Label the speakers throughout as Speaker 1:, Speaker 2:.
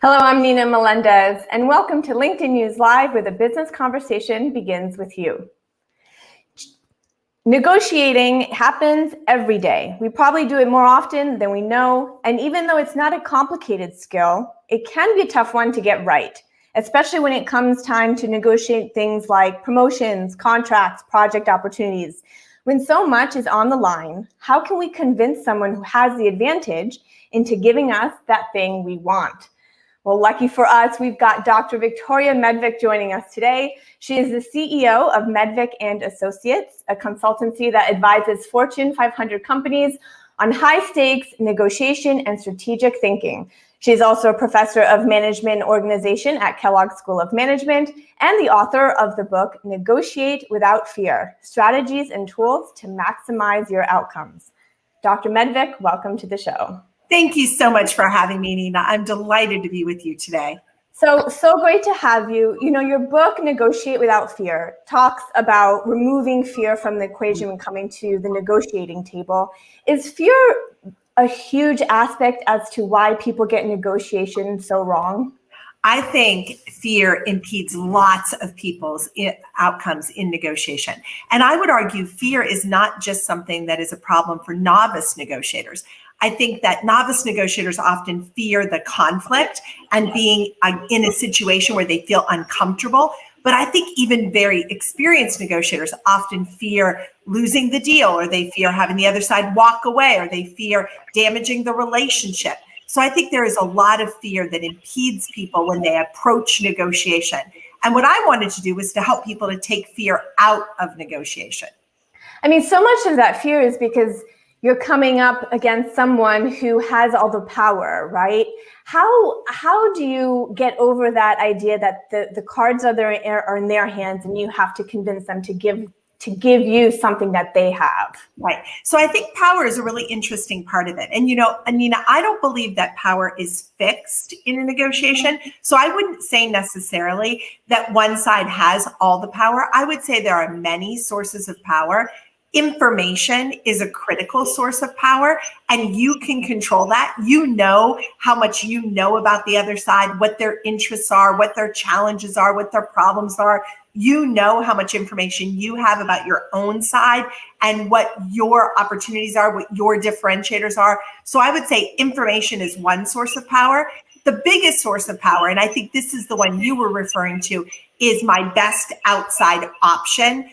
Speaker 1: Hello, I'm Nina Melendez, and welcome to LinkedIn News Live, where the business conversation begins with you. Negotiating happens every day. We probably do it more often than we know, and even though it's not a complicated skill, it can be a tough one to get right, especially when it comes time to negotiate things like promotions, contracts, project opportunities. When so much is on the line, how can we convince someone who has the advantage into giving us that thing we want? Well, lucky for us, we've got Dr. Victoria Medvec joining us today. She is the CEO of Medvec and Associates, a consultancy that advises Fortune 500 companies on high-stakes negotiation and strategic thinking. She's also a professor of management and organization at Kellogg School of Management and the author of the book, Negotiate Without Fear, Strategies and Tools to Maximize Your Outcomes. Dr. Medvec, welcome to the show.
Speaker 2: Thank you so much for having me, Nina. I'm delighted to be with you today.
Speaker 1: So great to have you. You know, your book, Negotiate Without Fear, talks about removing fear from the equation when coming to the negotiating table. Is fear a huge aspect as to why people get negotiation so wrong?
Speaker 2: I think fear impedes lots of people's outcomes in negotiation. And I would argue fear is not just something that is a problem for novice negotiators. I think that novice negotiators often fear the conflict and being in a situation where they feel uncomfortable. But I think even very experienced negotiators often fear losing the deal, or they fear having the other side walk away, or they fear damaging the relationship. So I think there is a lot of fear that impedes people when they approach negotiation. And what I wanted to do was to help people to take fear out of negotiation.
Speaker 1: I mean, so much of that fear is because you're coming up against someone who has all the power, right? How do you get over that idea that the cards are in their hands and you have to convince them to give you something that they have?
Speaker 2: Right. So I think power is a really interesting part of it. And, you know, Anina, I don't believe that power is fixed in a negotiation. So I wouldn't say necessarily that one side has all the power. I would say there are many sources of power. Information is a critical source of power, and you can control that. You know how much you know about the other side, what their interests are, what their challenges are, what their problems are. You know how much information you have about your own side and what your opportunities are, what your differentiators are. So I would say information is one source of power. The biggest source of power, and I think this is the one you were referring to, is my best outside option,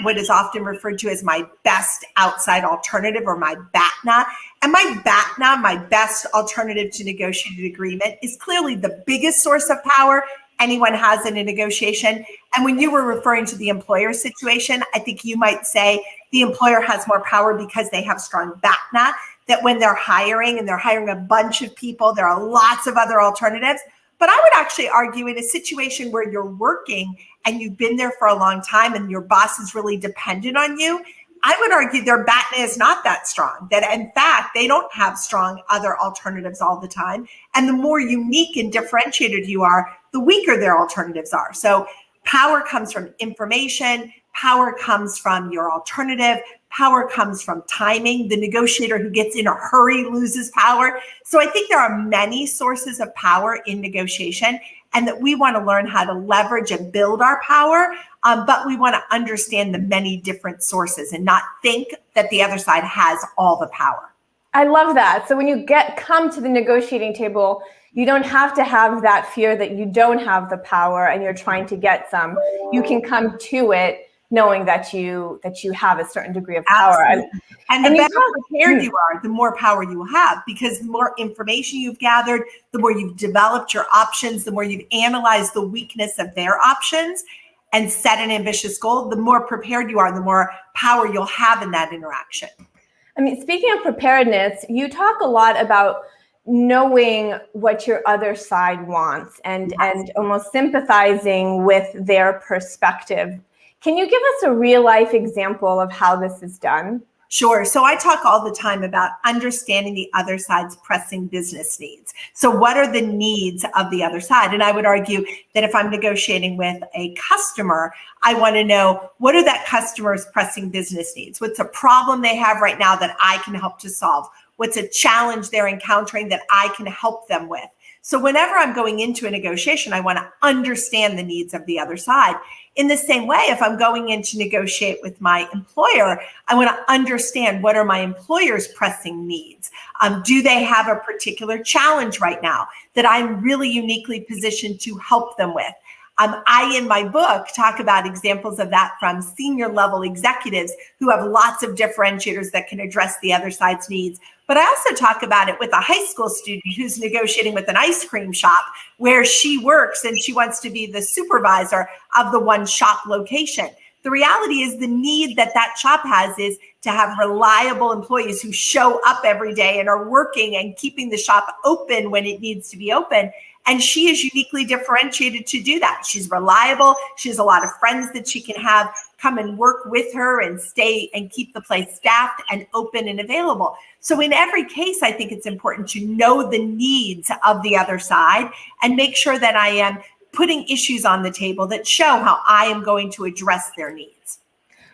Speaker 2: what is often referred to as my best outside alternative, or my BATNA. And my BATNA, my best alternative to negotiated agreement, is clearly the biggest source of power anyone has in a negotiation. And when you were referring to the employer situation, I think you might say the employer has more power because they have strong BATNA, that when they're hiring and they're hiring a bunch of people, there are lots of other alternatives. But I would actually argue in a situation where you're working and you've been there for a long time and your boss is really dependent on you, I would argue their BATNA is not that strong, that in fact, they don't have strong other alternatives all the time. And the more unique and differentiated you are, the weaker their alternatives are. So power comes from information, power comes from your alternative, power comes from timing. The negotiator who gets in a hurry loses power. So I think there are many sources of power in negotiation, and that we want to learn how to leverage and build our power, but we want to understand the many different sources and not think that the other side has all the power.
Speaker 1: I love that. So when you come to the negotiating table, you don't have to have that fear that you don't have the power and you're trying to get some. You can come to it knowing that you have a certain degree of power.
Speaker 2: And the better prepared you are, the more power you will have, because the more information you've gathered, the more you've developed your options, the more you've analyzed the weakness of their options and set an ambitious goal, the more prepared you are, the more power you'll have in that interaction.
Speaker 1: I mean, speaking of preparedness, you talk a lot about knowing what your other side wants and almost sympathizing with their perspective. Can you give us a real life example of how this is done?
Speaker 2: Sure. So I talk all the time about understanding the other side's pressing business needs. So what are the needs of the other side? And I would argue that if I'm negotiating with a customer, I want to know, what are that customer's pressing business needs? What's a problem they have right now that I can help to solve? What's a challenge they're encountering that I can help them with? So whenever I'm going into a negotiation, I want to understand the needs of the other side. In the same way, if I'm going in to negotiate with my employer, I want to understand what are my employer's pressing needs. Do they have a particular challenge right now that I'm really uniquely positioned to help them with? I, in my book, talk about examples of that from senior level executives who have lots of differentiators that can address the other side's needs. But I also talk about it with a high school student who's negotiating with an ice cream shop where she works and she wants to be the supervisor of the one shop location. The reality is the need that that shop has is to have reliable employees who show up every day and are working and keeping the shop open when it needs to be open. And she is uniquely differentiated to do that. She's reliable. She has a lot of friends that she can have come and work with her and stay and keep the place staffed and open and available. So in every case, I think it's important to know the needs of the other side and make sure that I am putting issues on the table that show how I am going to address their needs.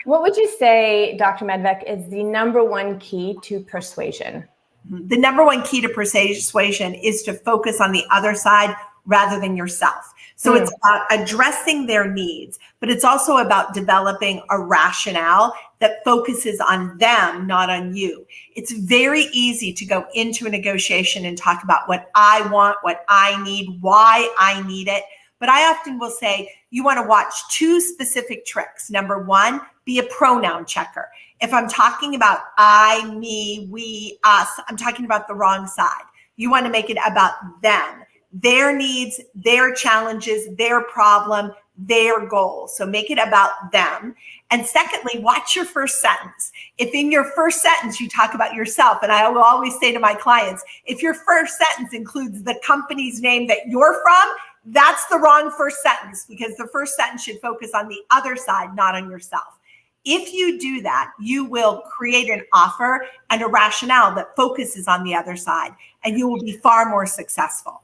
Speaker 1: What would you say, Dr. Medvec, is the number one key to persuasion?
Speaker 2: The number one key to persuasion is to focus on the other side rather than yourself. So it's about addressing their needs, but it's also about developing a rationale that focuses on them, not on you. It's very easy to go into a negotiation and talk about what I want, what I need, why I need it. But I often will say, you want to watch two specific tricks. Number one, be a pronoun checker. If I'm talking about I, me, we, us, I'm talking about the wrong side. You want to make it about them, their needs, their challenges, their problem, their goals. So make it about them. And secondly, watch your first sentence. If in your first sentence you talk about yourself, and I will always say to my clients, if your first sentence includes the company's name that you're from, that's the wrong first sentence, because the first sentence should focus on the other side, not on yourself. If you do that, you will create an offer and a rationale that focuses on the other side, and you will be far more successful.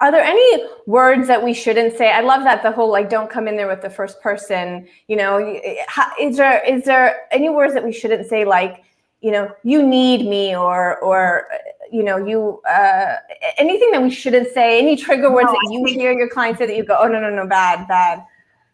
Speaker 1: Are there any words that we shouldn't say? I love that, the whole like don't come in there with the first person. You know, is there any words that we shouldn't say, like, you know, you need me, or you know, you anything that we shouldn't say? Any trigger words that you hear your clients say that you go, oh no, bad.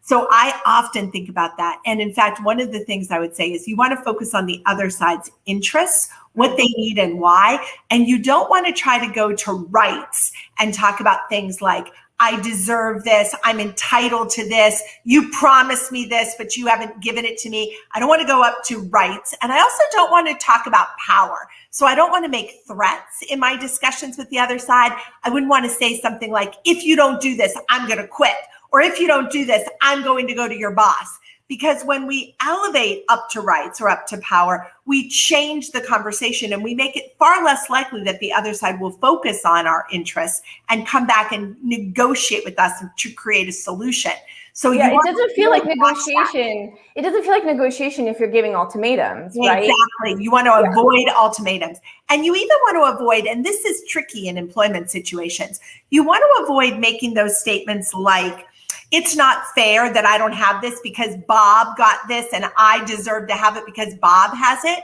Speaker 2: So I often think about that. And in fact, one of the things I would say is you want to focus on the other side's interests, what they need and why. And you don't want to try to go to rights and talk about things like, I deserve this, I'm entitled to this, you promised me this, but you haven't given it to me. I don't want to go up to rights. And I also don't want to talk about power. So I don't want to make threats in my discussions with the other side. I wouldn't want to say something like, if you don't do this, I'm going to quit. Or if you don't do this, I'm going to go to your boss. Because when we elevate up to rights or up to power, we change the conversation and we make it far less likely that the other side will focus on our interests and come back and negotiate with us to create a solution. So
Speaker 1: yeah, it doesn't feel like negotiation. It doesn't feel like negotiation if you're giving ultimatums, right?
Speaker 2: Exactly. You want to avoid ultimatums. And you even want to avoid, and this is tricky in employment situations, you want to avoid making those statements like, it's not fair that I don't have this because Bob got this and I deserve to have it because Bob has it.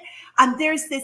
Speaker 2: There's this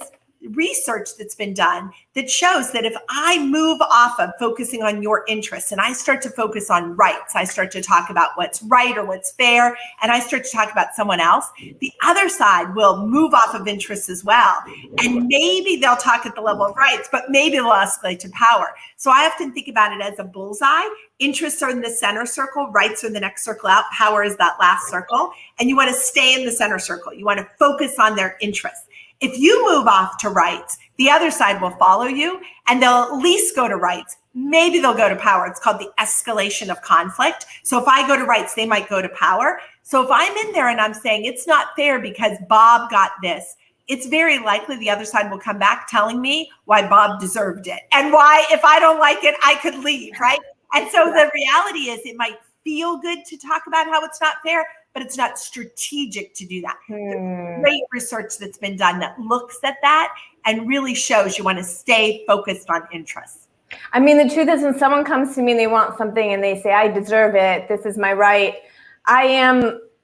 Speaker 2: research that's been done that shows that if I move off of focusing on your interests and I start to focus on rights, I start to talk about what's right or what's fair, and I start to talk about someone else, the other side will move off of interests as well. And maybe they'll talk at the level of rights, but maybe they'll escalate to power. So I often think about it as a bullseye. Interests are in the center circle, rights are the next circle out, power is that last circle, and you want to stay in the center circle. You want to focus on their interests. If you move off to rights, the other side will follow you and they'll at least go to rights. Maybe they'll go to power. It's called the escalation of conflict. So if I go to rights, they might go to power. So if I'm in there and I'm saying it's not fair because Bob got this, it's very likely the other side will come back telling me why Bob deserved it and why, if I don't like it, I could leave, right? And so the reality is it might feel good to talk about how it's not fair, but it's not strategic to do that. There's great research that's been done that looks at that and really shows you want to stay focused on interests.
Speaker 1: I mean, the truth is when someone comes to me and they want something and they say, I deserve it, this is my right,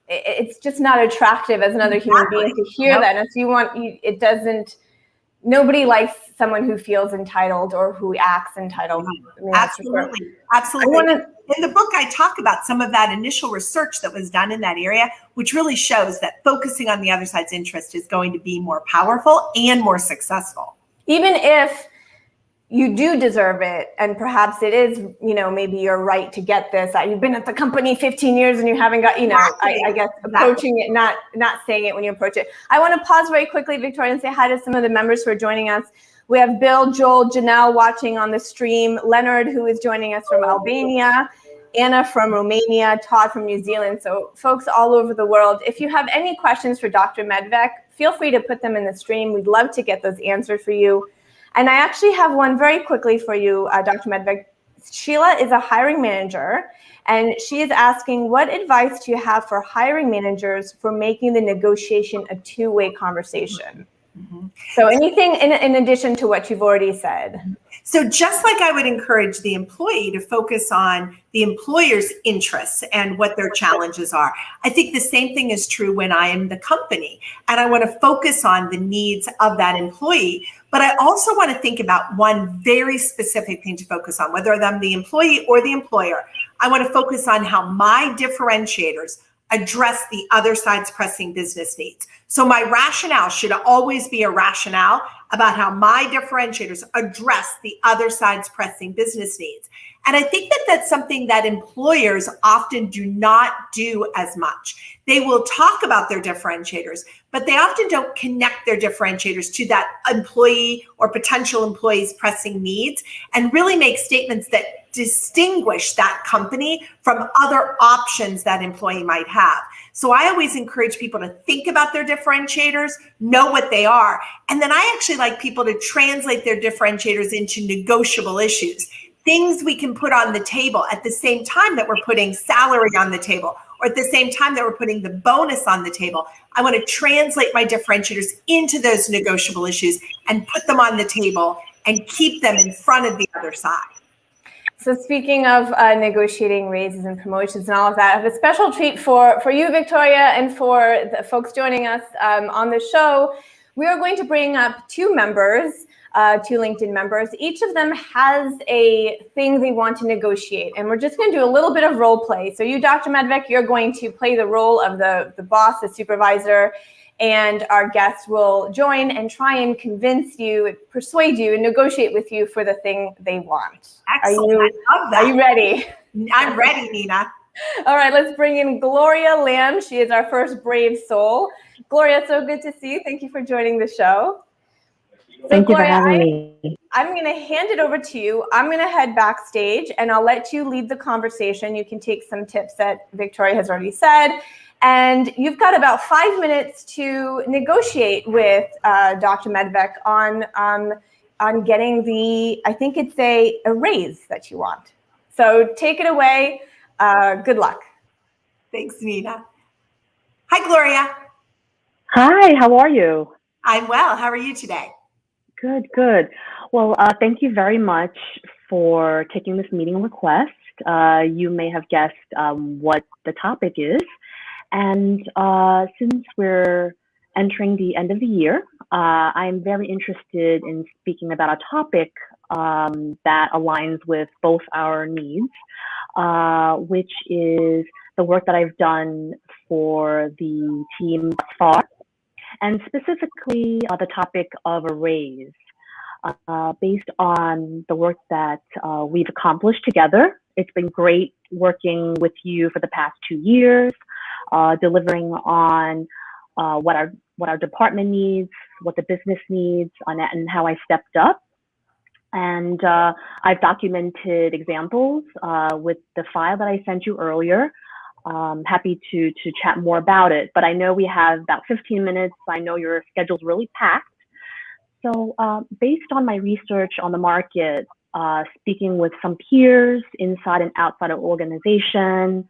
Speaker 1: it's just not attractive as another human being to hear that. And if you want, it doesn't, nobody likes someone who feels entitled or who acts entitled. I mean,
Speaker 2: Absolutely. Absolutely. In the book, I talk about some of that initial research that was done in that area, which really shows that focusing on the other side's interest is going to be more powerful and more successful.
Speaker 1: Even if you do deserve it, and perhaps it is, maybe you're right to get this. You've been at the company 15 years and you haven't got,
Speaker 2: Exactly.
Speaker 1: I guess approaching it, not saying it when you approach it. I want to pause very quickly, Victoria, and say hi to some of the members who are joining us. We have Bill, Joel, Janelle watching on the stream, Leonard, who is joining us from Albania, Anna from Romania, Todd from New Zealand. So folks all over the world, if you have any questions for Dr. Medvec, feel free to put them in the stream. We'd love to get those answered for you. And I actually have one very quickly for you, Dr. Medvec. Sheila is a hiring manager, and she is asking, what advice do you have for hiring managers for making the negotiation a two-way conversation? Mm-hmm. So anything in addition to what you've already said?
Speaker 2: So just like I would encourage the employee to focus on the employer's interests and what their challenges are, I think the same thing is true when I am the company and I want to focus on the needs of that employee. But I also want to think about one very specific thing to focus on, whether I'm the employee or the employer. I want to focus on how my differentiators address the other side's pressing business needs. So my rationale should always be a rationale about how my differentiators address the other side's pressing business needs. And I think that that's something that employers often do not do as much. They will talk about their differentiators, but they often don't connect their differentiators to that employee or potential employee's pressing needs and really make statements that distinguish that company from other options that employee might have. So I always encourage people to think about their differentiators, know what they are, and then I actually like people to translate their differentiators into negotiable issues, things we can put on the table at the same time that we're putting salary on the table, or at the same time that we're putting the bonus on the table. I want to translate my differentiators into those negotiable issues and put them on the table and keep them in front of the other side.
Speaker 1: So speaking of negotiating raises and promotions and all of that, I have a special treat for you, Victoria, and for the folks joining us on the show. We are going to bring up two LinkedIn members. Each of them has a thing they want to negotiate, and we're just going to do a little bit of role play. So you, Dr. Medvec, you're going to play the role of the boss, the supervisor, and our guests will join and try and convince you, persuade you, and negotiate with you for the thing they want.
Speaker 2: Excellent. I love that.
Speaker 1: Are you ready?
Speaker 2: I'm ready, Nina.
Speaker 1: All right, let's bring in Gloria Lamb. She is our first brave soul. Gloria, so good to see you. Thank you for joining the show.
Speaker 3: Thank you for having me.
Speaker 1: I'm going to hand it over to you. I'm going to head backstage, and I'll let you lead the conversation. You can take some tips that Victoria has already said. And you've got about 5 minutes to negotiate with Dr. Medvec on getting I think it's a raise that you want. So take it away. Good luck.
Speaker 2: Thanks, Nina. Hi, Gloria.
Speaker 3: Hi, how are you?
Speaker 2: I'm well. How are you today?
Speaker 3: Good, good. Well, thank you very much for taking this meeting request. You may have guessed what the topic is. And since we're entering the end of the year, I'm very interested in speaking about a topic that aligns with both our needs, which is the work that I've done for the team thus far, and specifically the topic of a raise. Based on the work that we've accomplished together, it's been great working with you for the past 2 years. Delivering on what our department needs, what the business needs, and how I stepped up. And I've documented examples with the file that I sent you earlier. Happy to chat more about it, but I know we have about 15 minutes. I know your schedule's really packed. So based on my research on the market, speaking with some peers inside and outside of organization,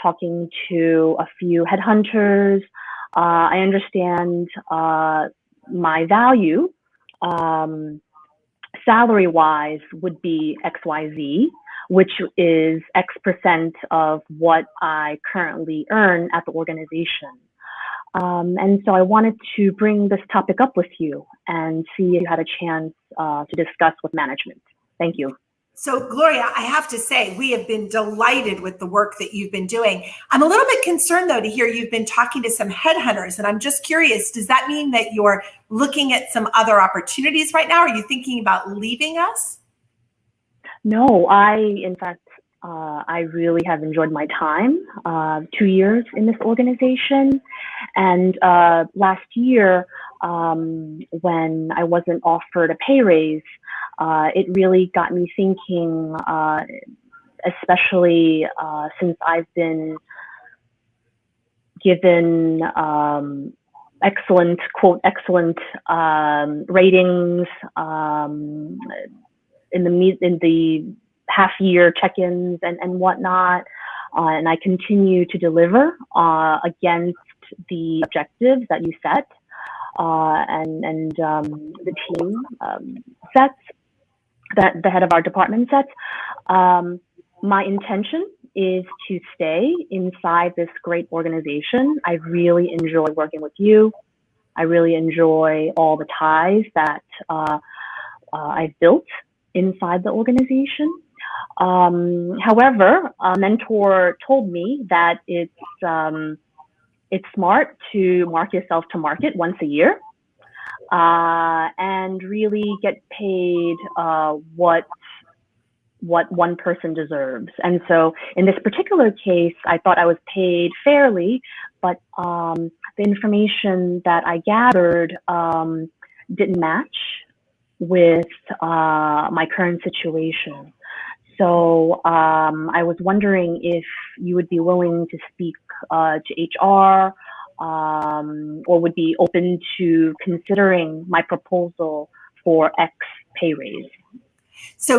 Speaker 3: talking to a few headhunters, I understand my value salary-wise would be XYZ, which is X% of what I currently earn at the organization. And so I wanted to bring this topic up with you and see if you had a chance to discuss with management. Thank you.
Speaker 2: So, Gloria, I have to say, we have been delighted with the work that you've been doing. I'm a little bit concerned, though, to hear you've been talking to some headhunters. And I'm just curious, does that mean that you're looking at some other opportunities right now? Are you thinking about leaving us?
Speaker 3: No, in fact, I really have enjoyed my time, 2 years in this organization. And last year, when I wasn't offered a pay raise, it really got me thinking, especially since I've been given excellent, quote, excellent ratings in the half-year check-ins and whatnot, and I continue to deliver against the objectives that you set and the team sets, that the head of our department sets. My intention is to stay inside this great organization. I really enjoy working with you. I really enjoy all the ties that I've built inside the organization. However, a mentor told me that it's smart to mark yourself to market once a year and really get paid what one person deserves. And so in this particular case, I thought I was paid fairly, but the information that I gathered didn't match with my current situation. So I was wondering if you would be willing to speak to HR or would be open to considering my proposal for X pay raise.
Speaker 2: So,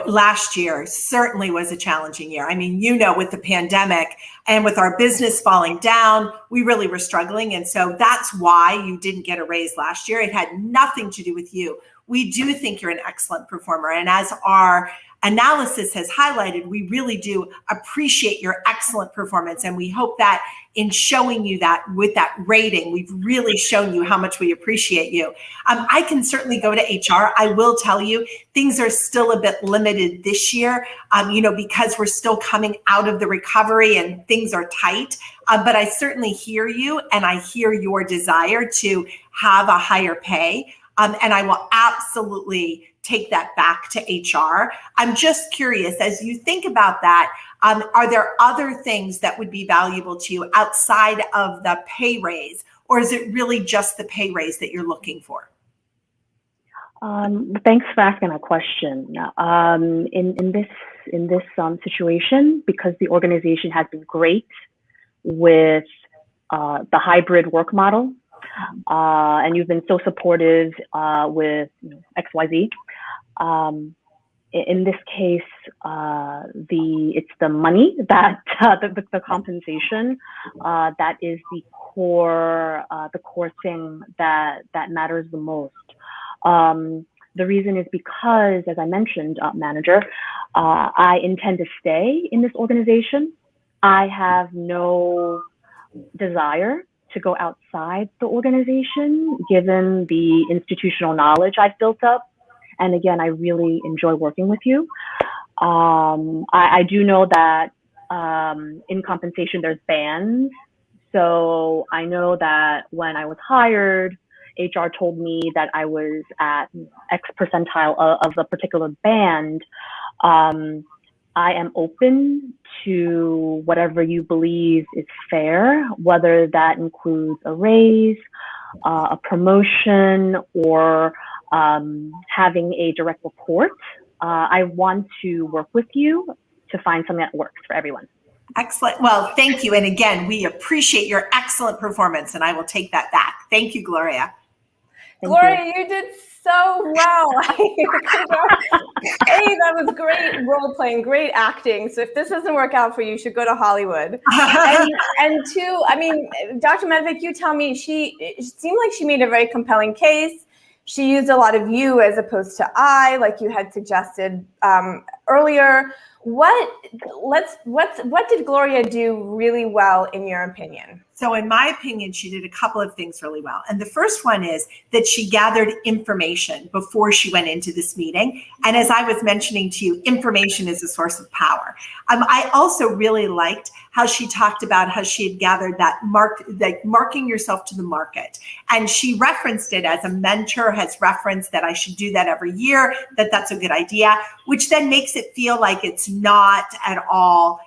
Speaker 2: last year certainly was a challenging year. I mean, with the pandemic and with our business falling down, we really were struggling. And so that's why you didn't get a raise last year. It had nothing to do with you. We do think you're an excellent performer. And as our analysis has highlighted, we really do appreciate your excellent performance. And we hope that in showing you that with that rating, we've really shown you how much we appreciate you. I can certainly go to HR. I will tell you, things are still a bit limited this year, because we're still coming out of the recovery and things are tight. But I certainly hear you, and I hear your desire to have a higher pay. And I will absolutely take that back to HR. I'm just curious, as you think about that, are there other things that would be valuable to you outside of the pay raise, or is it really just the pay raise that you're looking for?
Speaker 3: Thanks for asking a question. In this situation, because the organization has been great with the hybrid work model, and you've been so supportive with XYZ. In this case, it's the money that the compensation that is the core thing that matters the most. The reason is because, as I mentioned, manager, I intend to stay in this organization. I have no desire to go outside the organization, given the institutional knowledge I've built up. And again, I really enjoy working with you. I do know that in compensation, there's bands. So I know that when I was hired, HR told me that I was at X percentile of a particular band. I am open to whatever you believe is fair, whether that includes a raise, a promotion, or having a direct report. I want to work with you to find something that works for everyone.
Speaker 2: Excellent. Well, thank you. And again, we appreciate your excellent performance, and I will take that back. Thank you, Gloria.
Speaker 1: Gloria, you did so well. Hey, that was great role playing, great acting. So if this doesn't work out for you, you should go to Hollywood. and two, I mean, Dr. Medvec, you tell me, it seemed like she made a very compelling case. She used a lot of you as opposed to I, like you had suggested earlier. What did Gloria do really well in your opinion?
Speaker 2: So in my opinion, she did a couple of things really well. And the first one is that she gathered information before she went into this meeting. And as I was mentioning to you, information is a source of power. I also really liked how she talked about how she had gathered that marking yourself to the market. And she referenced it as a mentor has referenced that I should do that every year, that's a good idea, which then makes it feel like it's not at all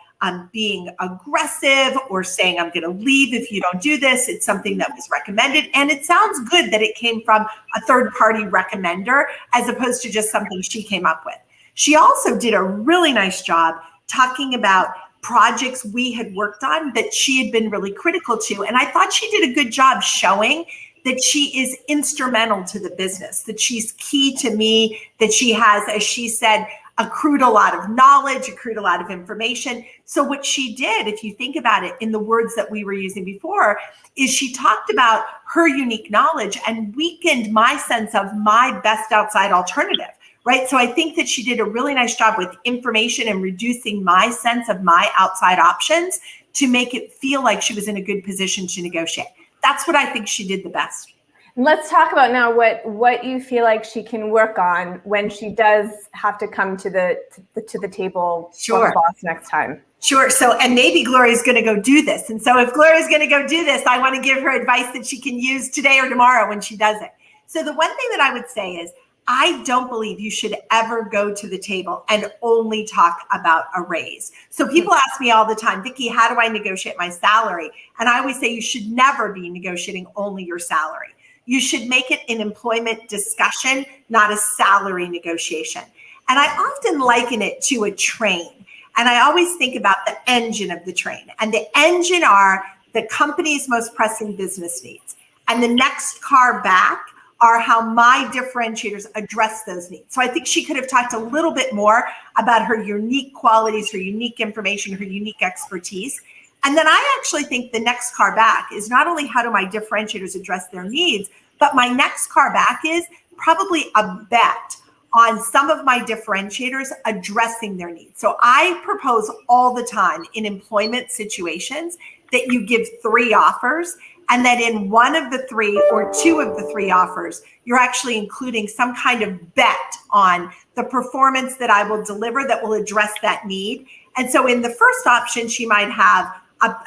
Speaker 2: being aggressive or saying, I'm going to leave if you don't do this. It's something that was recommended. And it sounds good that it came from a third-party recommender as opposed to just something she came up with. She also did a really nice job talking about projects we had worked on that she had been really critical to. And I thought she did a good job showing that she is instrumental to the business, that she's key to me, that she has, as she said, accrued a lot of knowledge, accrued a lot of information. So what she did, if you think about it in the words that we were using before, is she talked about her unique knowledge and weakened my sense of my best outside alternative, right? So I think that she did a really nice job with information and reducing my sense of my outside options to make it feel like she was in a good position to negotiate. That's what I think she did the best.
Speaker 1: Let's talk about now what you feel like she can work on when she does have to come to the table for the boss next time.
Speaker 2: Sure. So, and maybe Gloria's going to go do this. And so if Gloria's going to go do this, I want to give her advice that she can use today or tomorrow when she does it. So the one thing that I would say is, I don't believe you should ever go to the table and only talk about a raise. So people ask me all the time, Vicki, how do I negotiate my salary? And I always say you should never be negotiating only your salary. You should make it an employment discussion, not a salary negotiation. And I often liken it to a train. And I always think about the engine of the train. And the engine are the company's most pressing business needs. And the next car back are how my differentiators address those needs. So I think she could have talked a little bit more about her unique qualities, her unique information, her unique expertise. And then I actually think the next car back is not only how do my differentiators address their needs, but my next car back is probably a bet on some of my differentiators addressing their needs. So I propose all the time in employment situations that you give 3 offers, and that in one of the 3 or 2 of the 3 offers, you're actually including some kind of bet on the performance that I will deliver that will address that need. And so in the first option, she might have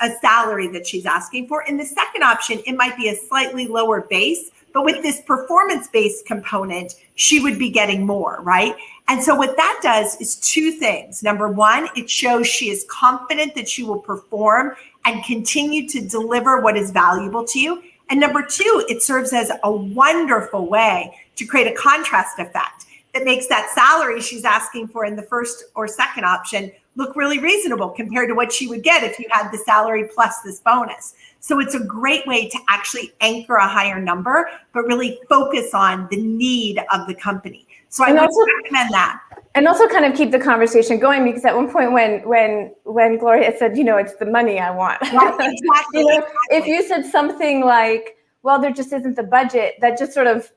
Speaker 2: a salary that she's asking for. In the second option, it might be a slightly lower base, but with this performance-based component, she would be getting more, right? And so what that does is 2 things. Number 1, it shows she is confident that she will perform and continue to deliver what is valuable to you. And number 2, it serves as a wonderful way to create a contrast effect that makes that salary she's asking for in the first or second option look really reasonable compared to what she would get if you had the salary plus this bonus. So it's a great way to actually anchor a higher number, but really focus on the need of the company. So I would recommend that.
Speaker 1: And also kind of keep the conversation going, because at one point when Gloria said, it's the money I want.
Speaker 2: Right, exactly,
Speaker 1: If you said something like, well, there just isn't the budget, that just sort of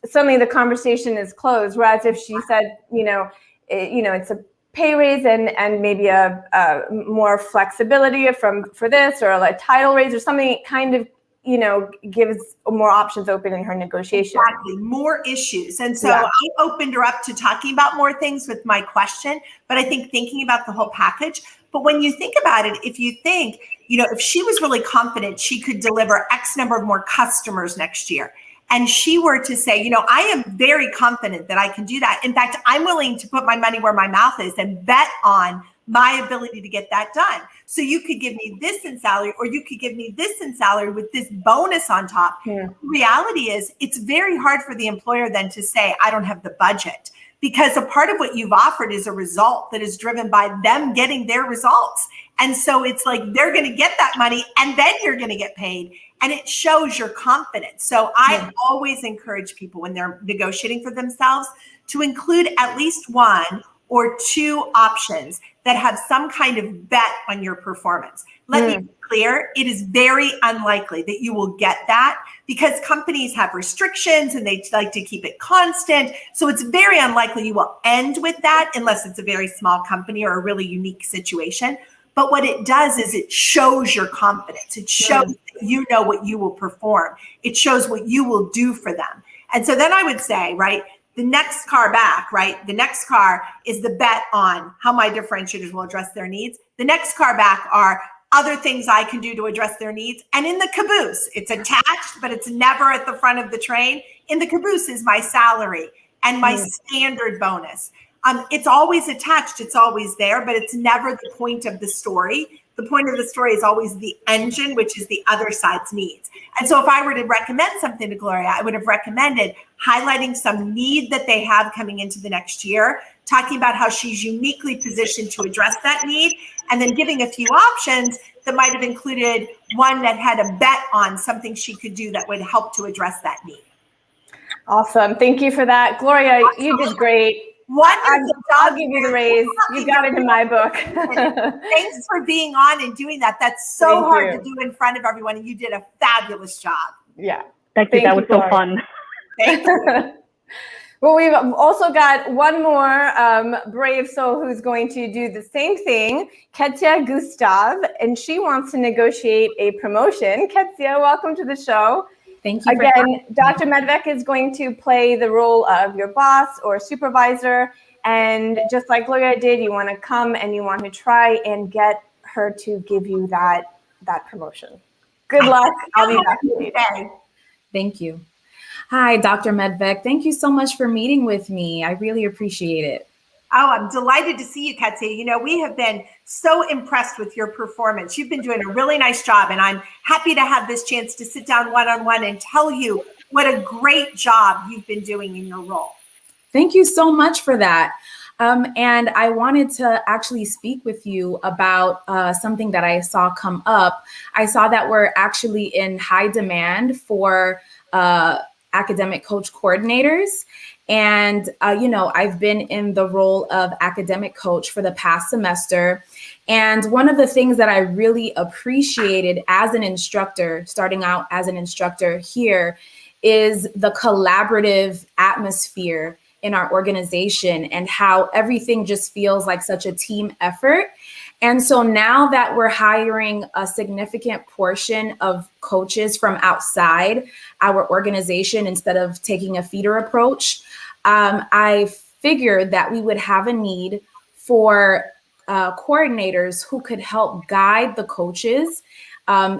Speaker 1: suddenly the conversation is closed. Whereas if she said, it's a pay raise and maybe a more flexibility for this, or a title raise or something, it kind of gives more options open in her negotiation.
Speaker 2: Exactly, more issues. And so I opened her up to talking about more things with my question, but I think thinking about the whole package. But when you think about it, if you think, if she was really confident she could deliver X number of more customers next year, and she were to say, I am very confident that I can do that. In fact, I'm willing to put my money where my mouth is and bet on my ability to get that done. So you could give me this in salary, or you could give me this in salary with this bonus on top. Yeah. The reality is it's very hard for the employer then to say, I don't have the budget, because a part of what you've offered is a result that is driven by them getting their results. And so it's like, they're going to get that money and then you're going to get paid. And it shows your confidence. So I always encourage people when they're negotiating for themselves to include at least 1 or 2 options that have some kind of bet on your performance. Let me be clear, it is very unlikely that you will get that because companies have restrictions and they like to keep it constant. So it's very unlikely you will end with that unless it's a very small company or a really unique situation. But what it does is it shows your confidence. It shows that you know what you will perform. It shows what you will do for them. And so then I would say, right, the next car back, right? The next car is the bet on how my differentiators will address their needs. The next car back are other things I can do to address their needs. And in the caboose, it's attached, but it's never at the front of the train. In the caboose is my salary and my standard bonus. It's always attached, it's always there, but it's never the point of the story. The point of the story is always the engine, which is the other side's needs. And so if I were to recommend something to Gloria, I would have recommended highlighting some need that they have coming into the next year, talking about how she's uniquely positioned to address that need, and then giving a few options that might have included one that had a bet on something she could do that would help to address that need.
Speaker 1: Awesome. Thank you for that. Gloria, you did great. I'll give you the raise. You got it in my book.
Speaker 2: Thanks for being on and doing that. That's so hard to do in front of everyone, and you did a fabulous job.
Speaker 1: Yeah.
Speaker 3: Thank you. That was so fun.
Speaker 2: Thank you.
Speaker 1: Well, we've also got one more brave soul who's going to do the same thing, Ketsia Gustav, and she wants to negotiate a promotion. Ketsia, welcome to the show.
Speaker 4: Thank you.
Speaker 1: Again, Dr. Medvec is going to play the role of your boss or supervisor. And just like Gloria did, you want to come and you want to try and get her to give you that promotion. Good luck. I'll be back with you today.
Speaker 4: Thank you. Hi, Dr. Medvec. Thank you so much for meeting with me. I really appreciate it.
Speaker 2: Oh, I'm delighted to see you, Ketsia. You know, we have been so impressed with your performance. You've been doing a really nice job, and I'm happy to have this chance to sit down one-on-one and tell you what a great job you've been doing in your role.
Speaker 4: Thank you so much for that. And I wanted to actually speak with you about something that I saw come up. I saw that we're actually in high demand for academic coach coordinators. And, you know, I've been in the role of academic coach for the past semester. And one of the things that I really appreciated as an instructor, starting out as an instructor here, is the collaborative atmosphere in our organization and how everything just feels like such a team effort. And so now that we're hiring a significant portion of coaches from outside our organization instead of taking a feeder approach, I figured that we would have a need for coordinators who could help guide the coaches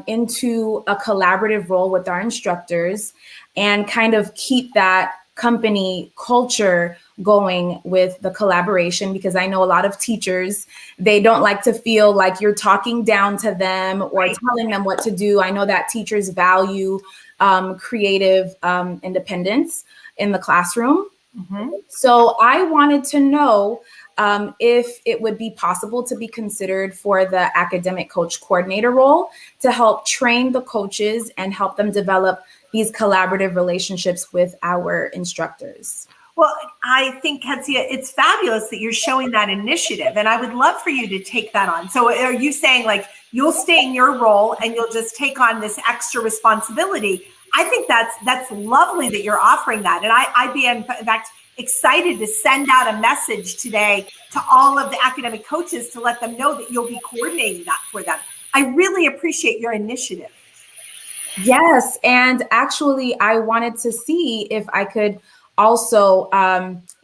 Speaker 4: into a collaborative role with our instructors and kind of keep that company culture going with the collaboration, because I know a lot of teachers, they don't like to feel like you're talking down to them or telling them what to do. I know that teachers value creative independence in the classroom. Mm-hmm. So I wanted to know if it would be possible to be considered for the academic coach coordinator role to help train the coaches and help them develop these collaborative relationships with our instructors.
Speaker 2: Well, I think, Ketsia, it's fabulous that you're showing that initiative, and I would love for you to take that on. So are you saying like you'll stay in your role and you'll just take on this extra responsibility? I think that's lovely that you're offering that. And I'd be, in fact, excited to send out a message today to all of the academic coaches to let them know that you'll be coordinating that for them. I really appreciate your initiative.
Speaker 4: Yes, and actually, I wanted to see if I could also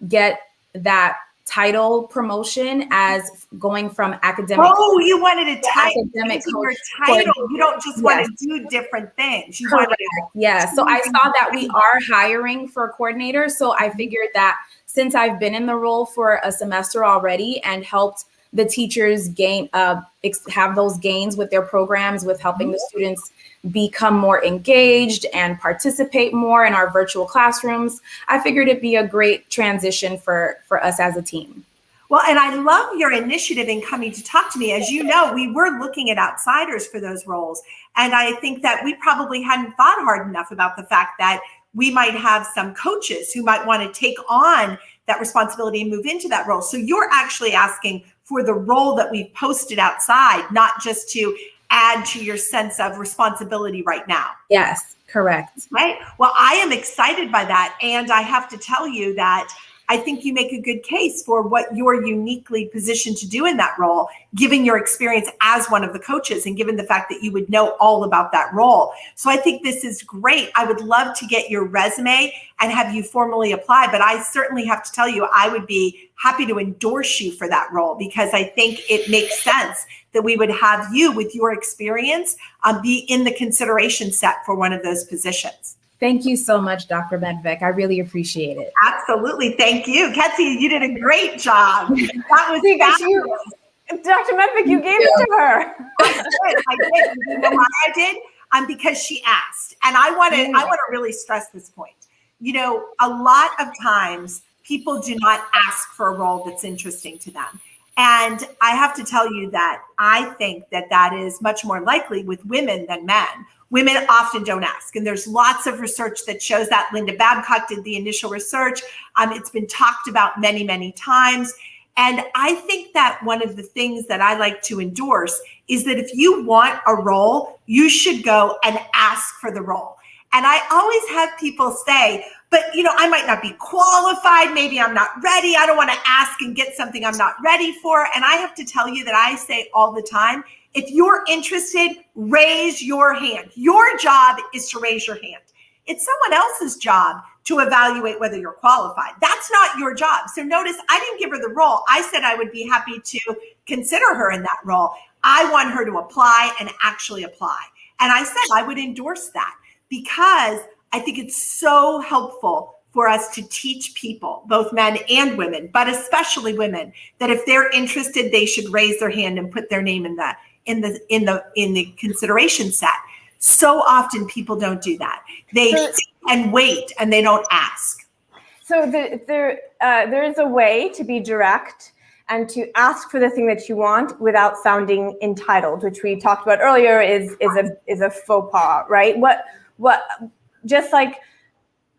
Speaker 4: get that title promotion as going from academic.
Speaker 2: Oh, you wanted a title.
Speaker 4: Academic coach
Speaker 2: your title. You don't just want to do different things. You want to.
Speaker 4: Yeah. So I saw that we are hiring for a coordinator. So I figured that since I've been in the role for a semester already and helped the teachers gain have those gains with their programs, with helping the students become more engaged and participate more in our virtual classrooms, I figured it'd be a great transition for us as a team.
Speaker 2: Well, and I love your initiative in coming to talk to me. As you know, we were looking at outsiders for those roles. And I think that we probably hadn't thought hard enough about the fact that we might have some coaches who might want to take on that responsibility and move into that role. So you're actually asking for the role that we've posted outside, not just to add to your sense of responsibility right now.
Speaker 4: Yes, correct.
Speaker 2: Right. Well, I am excited by that. And I have to tell you that I think you make a good case for what you're uniquely positioned to do in that role, given your experience as one of the coaches and given the fact that you would know all about that role. So I think this is great. I would love to get your resume and have you formally apply, but I certainly have to tell you, I would be happy to endorse you for that role because I think it makes sense that we would have you with your experience be in the consideration set for one of those positions.
Speaker 4: Thank you so much, Dr. Medvec. I really appreciate it.
Speaker 2: Absolutely. Thank you. Ketsia, you did a great job. That was fabulous.
Speaker 1: Dr. Medvec, you gave it to her.
Speaker 2: I did. You know why I did? Because she asked. And I want to really stress this point. You know, a lot of times people do not ask for a role that's interesting to them. And I have to tell you that I think that that is much more likely with women than men. Women often don't ask. And there's lots of research that shows that. Linda Babcock did the initial research. It's been talked about many, many times. And I think that one of the things that I like to endorse is that if you want a role, you should go and ask for the role. And I always have people say, but you know, I might not be qualified. Maybe I'm not ready. I don't want to ask and get something I'm not ready for. And I have to tell you that I say all the time, if you're interested, raise your hand. Your job is to raise your hand. It's someone else's job to evaluate whether you're qualified. That's not your job. So notice I didn't give her the role. I said I would be happy to consider her in that role. I want her to apply and actually apply. And I said I would endorse that because I think it's so helpful for us to teach people, both men and women, but especially women, that if they're interested, they should raise their hand and put their name in the consideration set. So often people don't do that. They sit and wait and they don't ask.
Speaker 1: So there is a way to be direct and to ask for the thing that you want without sounding entitled, which we talked about earlier is a faux pas, right? What just like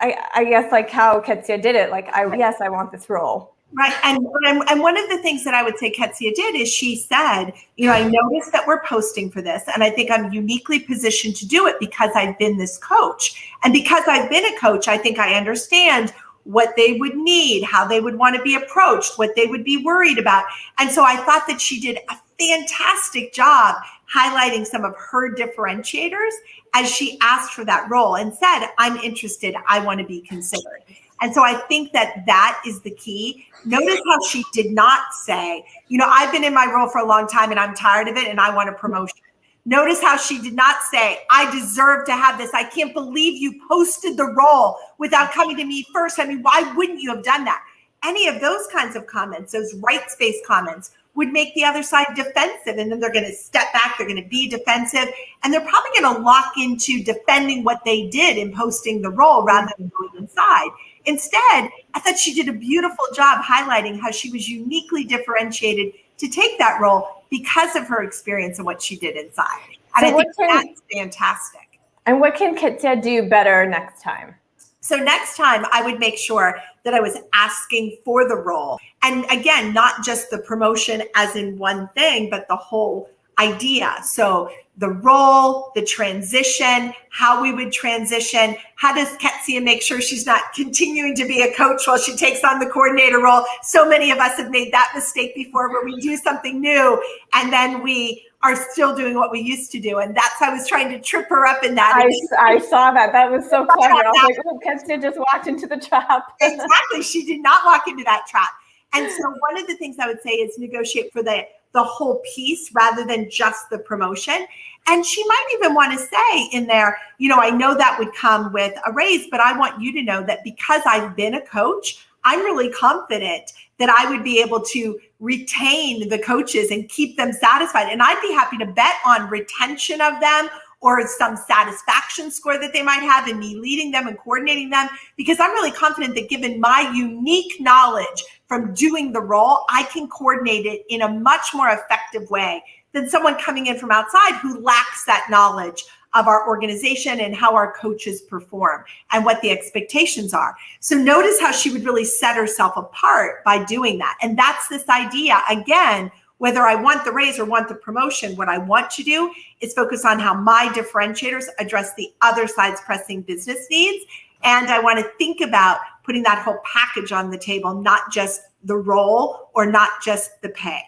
Speaker 1: I guess like how Ketsia did it, like I want this role.
Speaker 2: Right. And one of the things that I would say Ketsia did is she said, you know, I noticed that we're posting for this and I think I'm uniquely positioned to do it because I've been this coach. And because I've been a coach, I think I understand what they would need, how they would want to be approached, what they would be worried about. And so I thought that she did a fantastic job highlighting some of her differentiators as she asked for that role and said, I'm interested, I want to be considered. And so I think that that is the key. Notice how she did not say, you know, I've been in my role for a long time and I'm tired of it and I want a promotion. Notice how she did not say, I deserve to have this. I can't believe you posted the role without coming to me first. I mean, why wouldn't you have done that? Any of those kinds of comments, those rights-based comments, would make the other side defensive. And then they're going to step back. They're going to be defensive. And they're probably going to lock into defending what they did in posting the role rather than going inside. Instead, I thought she did a beautiful job highlighting how she was uniquely differentiated to take that role because of her experience and what she did inside. And I think that's fantastic.
Speaker 1: And what can Ketsia do better next time?
Speaker 2: So next time I would make sure that I was asking for the role. And again, not just the promotion as in one thing, but the whole idea. So the role, the transition, how we would transition. How does Ketsia make sure she's not continuing to be a coach while she takes on the coordinator role? So many of us have made that mistake before where we do something new and then we are still doing what we used to do. And that's how I was trying to trip her up in that.
Speaker 1: I saw that. That was so clever. I was like, oh, Ketsia just walked into the trap.
Speaker 2: Exactly. She did not walk into that trap. And so one of the things I would say is negotiate for the whole piece rather than just the promotion. And she might even want to say in there, you know, I know that would come with a raise, but I want you to know that because I've been a coach, I'm really confident that I would be able to retain the coaches and keep them satisfied. And I'd be happy to bet on retention of them or some satisfaction score that they might have in me leading them and coordinating them, because I'm really confident that given my unique knowledge from doing the role, I can coordinate it in a much more effective way than someone coming in from outside who lacks that knowledge of our organization and how our coaches perform and what the expectations are. So notice how she would really set herself apart by doing that. And that's this idea, again, whether I want the raise or want the promotion, what I want to do is focus on how my differentiators address the other side's pressing business needs. And I want to think about putting that whole package on the table, not just the role or not just the pay.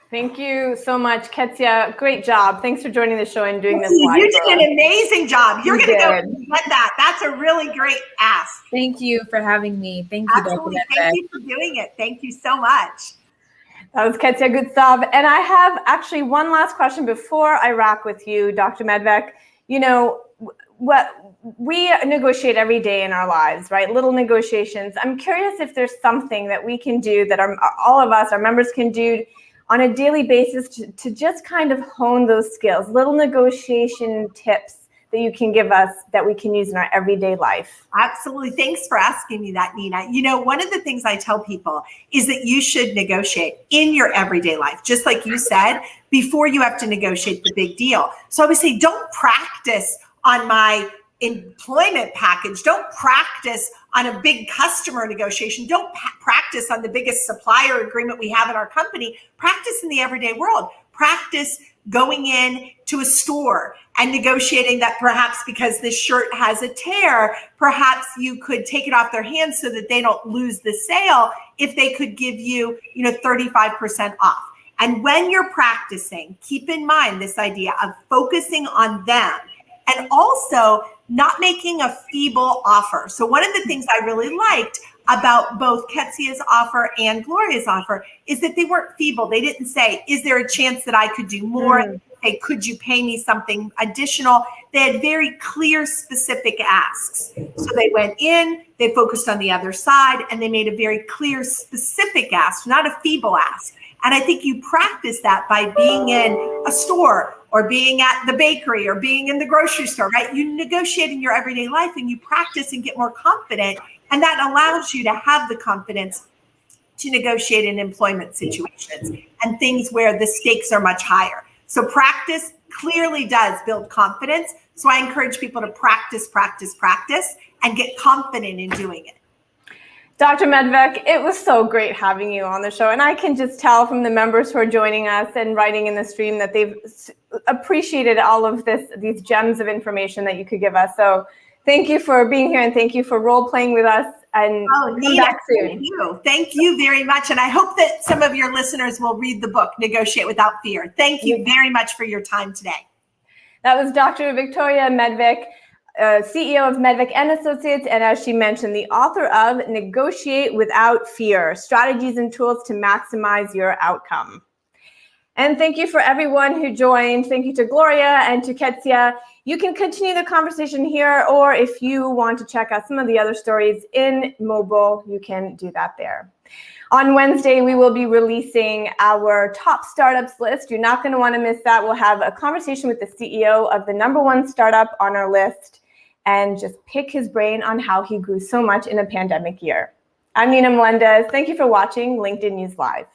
Speaker 1: Thank you so much, Ketsia. Great job. Thanks for joining the show and doing this live.
Speaker 2: You did an amazing job. You're going to go
Speaker 1: did.
Speaker 2: get that. That's a really great ask.
Speaker 4: Thank you for having me. Thank you,
Speaker 2: Absolutely.
Speaker 4: Dr. Medvec.
Speaker 2: Thank you for doing it. Thank you so much.
Speaker 1: That was Ketsia Gustav. And I have actually one last question before I wrap with you, Dr. Medvec. You know, what we negotiate every day in our lives, right? Little negotiations. I'm curious if there's something that we can do that all of us, our members, can do on a daily basis to just kind of hone those skills, little negotiation tips that you can give us that we can use in our everyday life.
Speaker 2: Absolutely. Thanks for asking me that, Nina. You know, one of the things I tell people is that you should negotiate in your everyday life, just like you said, before you have to negotiate the big deal. So I would say, don't practice on my employment package. Don't practice on a big customer negotiation. Don't practice on the biggest supplier agreement we have in our company. Practice in the everyday world. Practice going in to a store and negotiating that perhaps because this shirt has a tear, perhaps you could take it off their hands so that they don't lose the sale if they could give you, 35% off. And when you're practicing, keep in mind this idea of focusing on them and also not making a feeble offer. So one of the things I really liked about both Ketsia's offer and Gloria's offer is that they weren't feeble. They didn't say, is there a chance that I could do more? Hey, could you pay me something additional? They had very clear, specific asks. So they went in, they focused on the other side, and they made a very clear, specific ask, not a feeble ask. And I think you practice that by being in a store or being at the bakery or being in the grocery store, right? You negotiate in your everyday life and you practice and get more confident. And that allows you to have the confidence to negotiate in employment situations and things where the stakes are much higher. So practice clearly does build confidence. So I encourage people to practice, and get confident in doing it.
Speaker 1: Dr. Medvec, it was so great having you on the show. And I can just tell from the members who are joining us and writing in the stream that they've appreciated all of these gems of information that you could give us. So thank you for being here and thank you for role playing with us. And come back soon.
Speaker 2: Thank you very much. And I hope that some of your listeners will read the book, Negotiate Without Fear. Thank you very much for your time today.
Speaker 1: That was Dr. Victoria Medvec, CEO of Medvec and Associates, and as she mentioned, the author of Negotiate Without Fear, Strategies and Tools to Maximize Your Outcome. And thank you for everyone who joined. Thank you to Gloria and to Ketsia. You can continue the conversation here, or if you want to check out some of the other stories in mobile, you can do that there. On Wednesday, we will be releasing our top startups list. You're not going to want to miss that. We'll have a conversation with the CEO of the #1 startup on our list and just pick his brain on how he grew so much in a pandemic year. I'm Nina Melendez. Thank you for watching LinkedIn News Live.